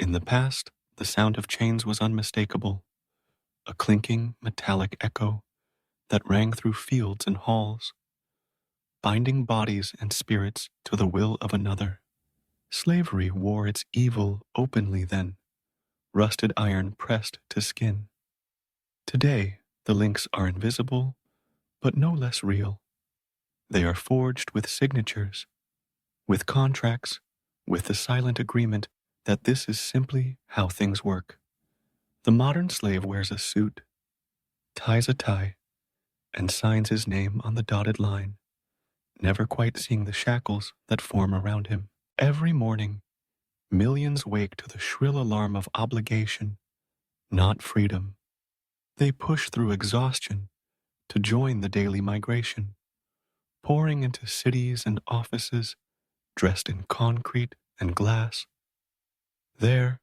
In the past, the sound of chains was unmistakable, a clinking, metallic echo that rang through fields and halls, binding bodies and spirits to the will of another. Slavery wore its evil openly then, rusted iron pressed to skin. Today, the links are invisible, but no less real. They are forged with signatures, with contracts, with the silent agreement that this is simply how things work. The modern slave wears a suit, ties a tie, and signs his name on the dotted line, never quite seeing the shackles that form around him. Every morning, millions wake to the shrill alarm of obligation, not freedom. They push through exhaustion to join the daily migration, pouring into cities and offices dressed in concrete and glass. There,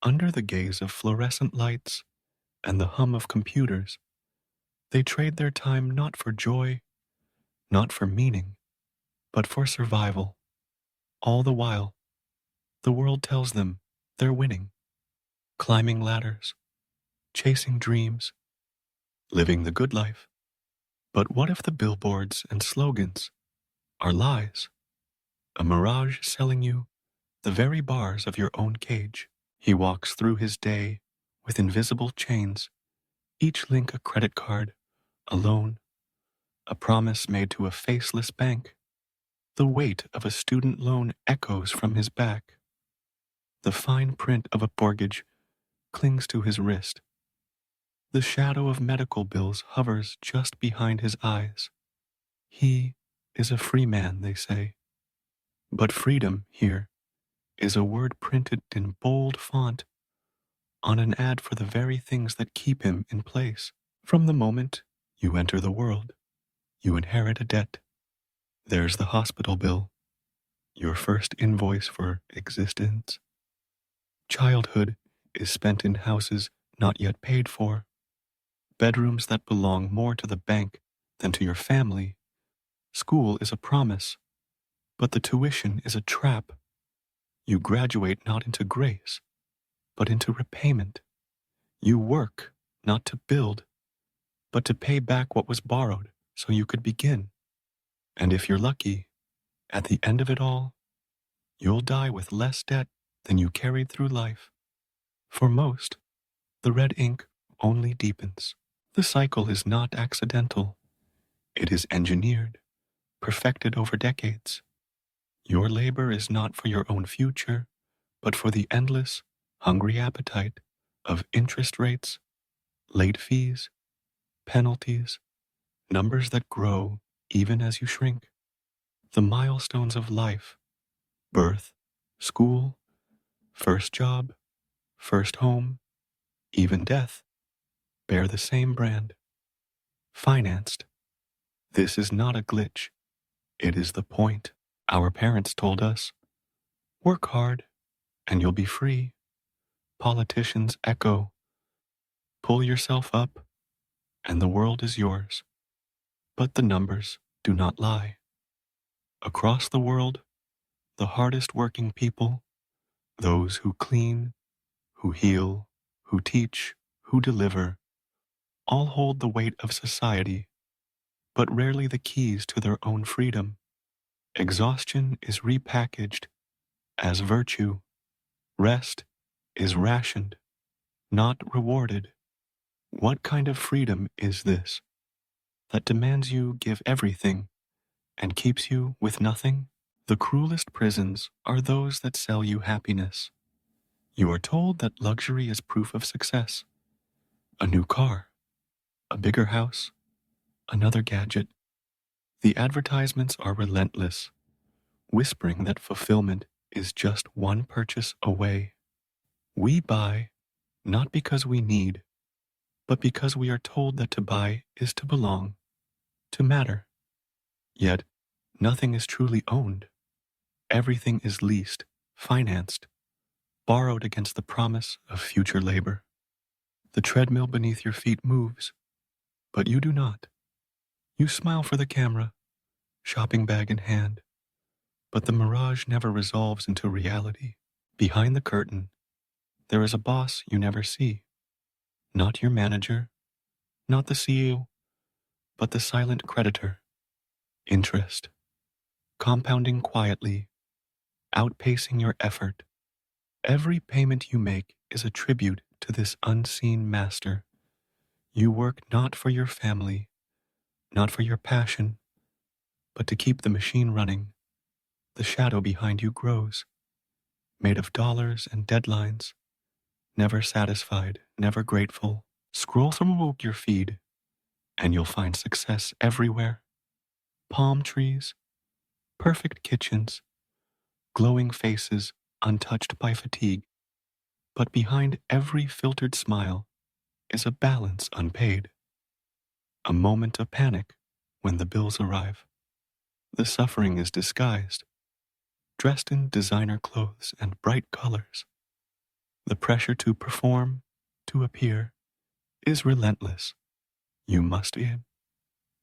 under the gaze of fluorescent lights and the hum of computers, they trade their time not for joy, not for meaning, but for survival. All the while, the world tells them they're winning, climbing ladders, chasing dreams, living the good life. But what if the billboards and slogans are lies? A mirage selling you the very bars of your own cage. He walks through his day with invisible chains, each link a credit card, a loan, a promise made to a faceless bank. The weight of a student loan echoes from his back. The fine print of a mortgage clings to his wrist. The shadow of medical bills hovers just behind his eyes. He is a free man, they say. But freedom here is a word printed in bold font on an ad for the very things that keep him in place. From the moment you enter the world, you inherit a debt. There's the hospital bill, your first invoice for existence. Childhood is spent in houses not yet paid for, bedrooms that belong more to the bank than to your family. School is a promise, but the tuition is a trap. You graduate not into grace, but into repayment. You work not to build, but to pay back what was borrowed so you could begin. And if you're lucky, at the end of it all, you'll die with less debt than you carried through life. For most, the red ink only deepens. The cycle is not accidental. It is engineered, perfected over decades. Your labor is not for your own future, but for the endless, hungry appetite of interest rates, late fees, penalties, numbers that grow even as you shrink. The milestones of life, birth, school, first job, first home, even death, bear the same brand. Financed. This is not a glitch. It is the point. Our parents told us, work hard and you'll be free. Politicians echo, pull yourself up and the world is yours. But the numbers do not lie. Across the world, the hardest working people, those who clean, who heal, who teach, who deliver, all hold the weight of society, but rarely the keys to their own freedom. Exhaustion is repackaged as virtue. Rest is rationed, not rewarded. What kind of freedom is this that demands you give everything and keeps you with nothing? The cruelest prisons are those that sell you happiness. You are told that luxury is proof of success. A new car, a bigger house, another gadget. The advertisements are relentless, whispering that fulfillment is just one purchase away. We buy not because we need, but because we are told that to buy is to belong, to matter. Yet, nothing is truly owned. Everything is leased, financed, borrowed against the promise of future labor. The treadmill beneath your feet moves, but you do not. You smile for the camera, shopping bag in hand, but the mirage never resolves into reality. Behind the curtain, There is a boss you never see, not your manager, not the CEO, but the silent creditor, interest, compounding quietly, outpacing your effort. Every payment you make is a tribute to this unseen master. You work not for your family, not for your passion, but to keep the machine running. The shadow behind you grows, made of dollars and deadlines, never satisfied, never grateful. Scroll through your feed, and you'll find success everywhere. Palm trees, perfect kitchens, glowing faces untouched by fatigue. But behind every filtered smile is a balance unpaid, a moment of panic when the bills arrive. The suffering is disguised, dressed in designer clothes and bright colors. The pressure to perform, to appear, is relentless. You must win,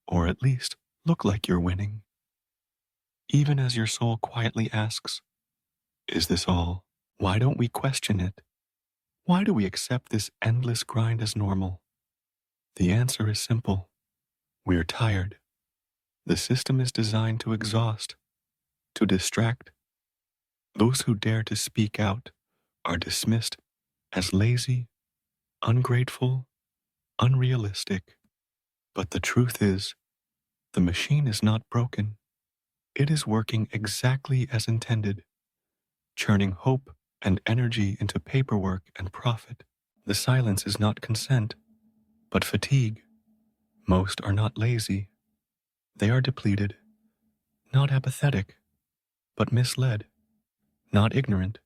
or at least look like you're winning. Even as your soul quietly asks, is this all? Why don't we question it? Why do we accept this endless grind as normal? The answer is simple. We're tired. The system is designed to exhaust, to distract. Those who dare to speak out are dismissed as lazy, ungrateful, unrealistic. But the truth is, the machine is not broken. It is working exactly as intended, churning hope and energy into paperwork and profit. The silence is not consent, but fatigue. Most are not lazy. They are depleted, not apathetic, but misled, not ignorant,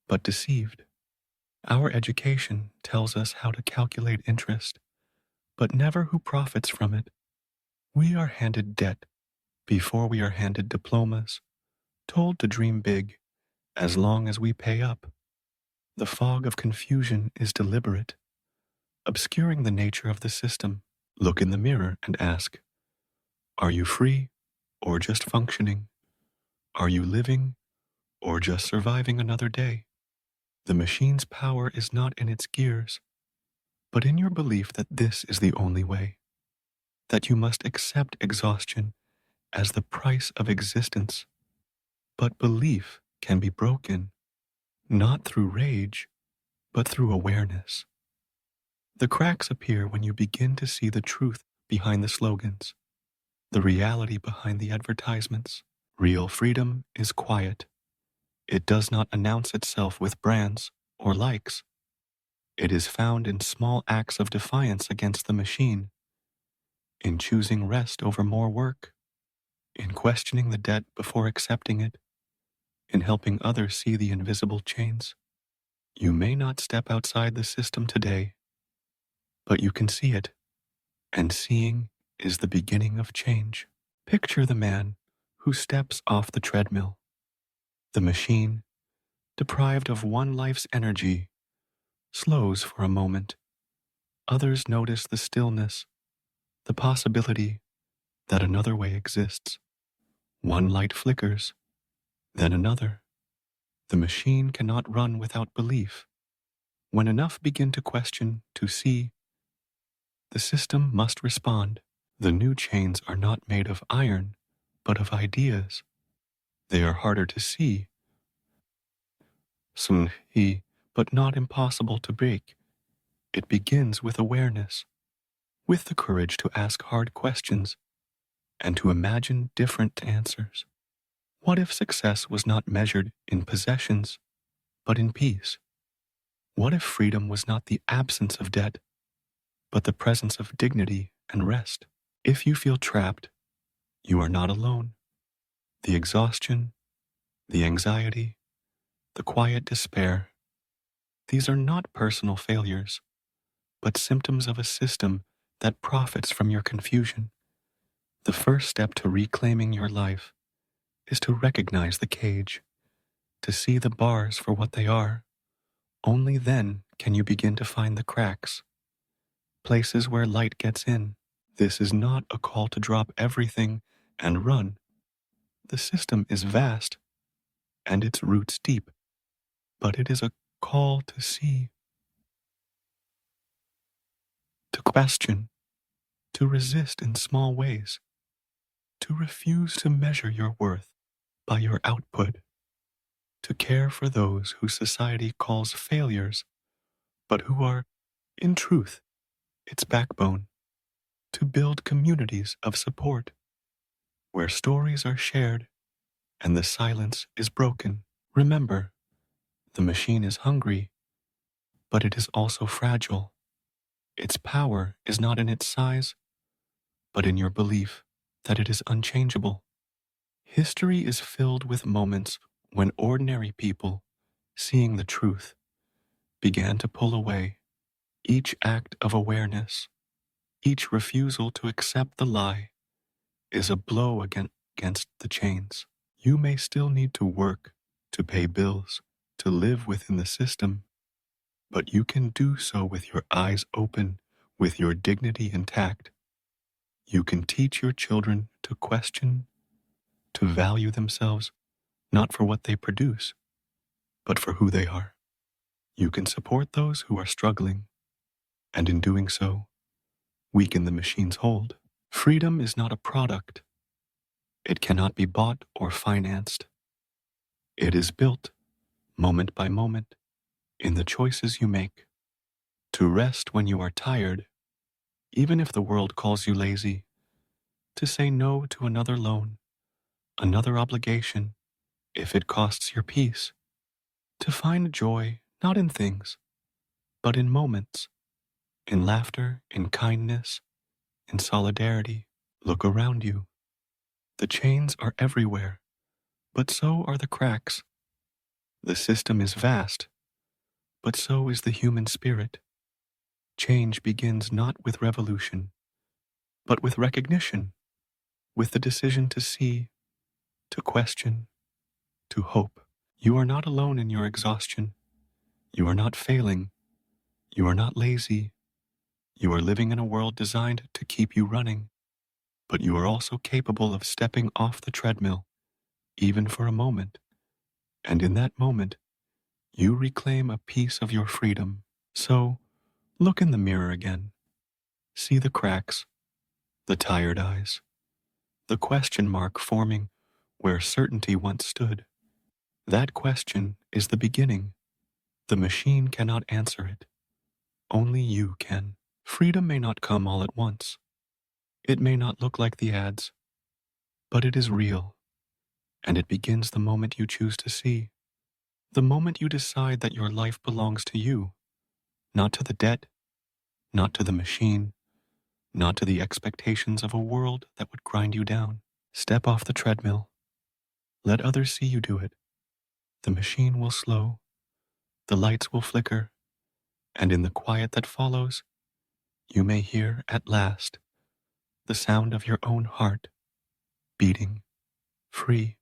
but deceived. Our education tells us how to calculate interest, but never who profits from it. We are handed debt before we are handed diplomas, told to dream big as long as we pay up. The fog of confusion is deliberate, obscuring the nature of the system. Look in the mirror and ask, are you free or just functioning? Are you living or just surviving another day? The machine's power is not in its gears, but in your belief that this is the only way, that you must accept exhaustion as the price of existence. But belief can be broken, not through rage, but through awareness. The cracks appear when you begin to see the truth behind the slogans, the reality behind the advertisements. Real freedom is quiet. It does not announce itself with brands or likes. It is found in small acts of defiance against the machine, in choosing rest over more work, in questioning the debt before accepting it, in helping others see the invisible chains. You may not step outside the system today, but you can see it, and seeing is the beginning of change. Picture the man who steps off the treadmill. The machine, deprived of one life's energy, slows for a moment. Others notice the stillness, the possibility that another way exists. One light flickers, then another. The machine cannot run without belief. When enough begin to question, to see, the system must respond. The new chains are not made of iron, but of ideas. They are harder to see, but not impossible to break. It begins with awareness, with the courage to ask hard questions and to imagine different answers. What if success was not measured in possessions, but in peace? What if freedom was not the absence of debt, but the presence of dignity and rest? If you feel trapped, you are not alone. The exhaustion, the anxiety, the quiet despair, these are not personal failures, but symptoms of a system that profits from your confusion. The first step to reclaiming your life is to recognize the cage, to see the bars for what they are. Only then can you begin to find the cracks, places where light gets in. This is not a call to drop everything and run. The system is vast and its roots deep, but it is a call to see, to question, to resist in small ways, to refuse to measure your worth by your output, to care for those who society calls failures, but who are, in truth, its backbone, to build communities of support where stories are shared and the silence is broken. Remember, the machine is hungry, but it is also fragile. Its power is not in its size, but in your belief that it is unchangeable. History is filled with moments when ordinary people, seeing the truth, began to pull away. Each act of awareness, each refusal to accept the lie, is a blow against the chains. You may still need to work, to pay bills, to live within the system, but you can do so with your eyes open, with your dignity intact. You can teach your children to question, to value themselves, not for what they produce, but for who they are. You can support those who are struggling, and in doing so, weaken the machine's hold. Freedom is not a product. It cannot be bought or financed. It is built, moment by moment, in the choices you make. To rest when you are tired, even if the world calls you lazy. To say no to another loan, another obligation, if it costs your peace. To find joy not in things, but in moments, in laughter, in kindness, in solidarity. Look around you. The chains are everywhere, but so are the cracks. The system is vast, but so is the human spirit. Change begins not with revolution, but with recognition, with the decision to see, to question, to hope. You are not alone in your exhaustion. You are not failing. You are not lazy. You are living in a world designed to keep you running, but you are also capable of stepping off the treadmill, even for a moment. And in that moment, you reclaim a piece of your freedom. So, look in the mirror again. See the cracks, the tired eyes, the question mark forming where certainty once stood. That question is the beginning. The machine cannot answer it. Only you can. Freedom may not come all at once. It may not look like the ads, but it is real, and it begins the moment you choose to see. The moment you decide that your life belongs to you, not to the debt, not to the machine, not to the expectations of a world that would grind you down. Step off the treadmill. Let others see you do it. The machine will slow, the lights will flicker, and in the quiet that follows, you may hear at last the sound of your own heart beating free.